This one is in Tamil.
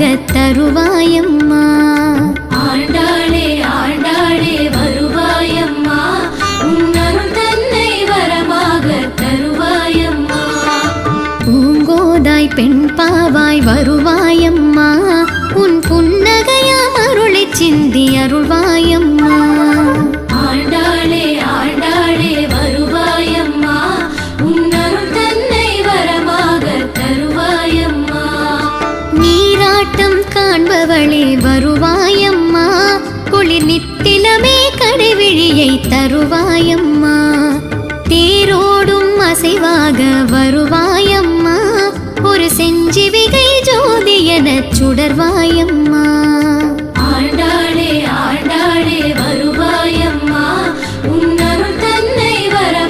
தருவாயம்மா. ஆண்டாளே ஆண்டாளே வருவாயம்மா, உன்னருள் தன்னை வரமாக தருவாயம்மா. பூங்கோதாய் பெண் பாவாய் வருவாயம்மா, உன் புன்னகையாம் அருளை சிந்தி அருள்வாயம்மா. ஆண்டாளே ஆண்டாளே வருவாயம்மா, உன்னருள் தன்னை வரமாக தருவாயம்மா. நீராட்டம் காண்பவளே வருவாயம்மா, குளிர் நித்திலமே கடைவிழியை தருவாயம்மா. தேரோடும் அசைவாக வருவாயம்மா, ஒரு செஞ்சிவிகை ஜோதி எனச் சுடர்வாயம்மா.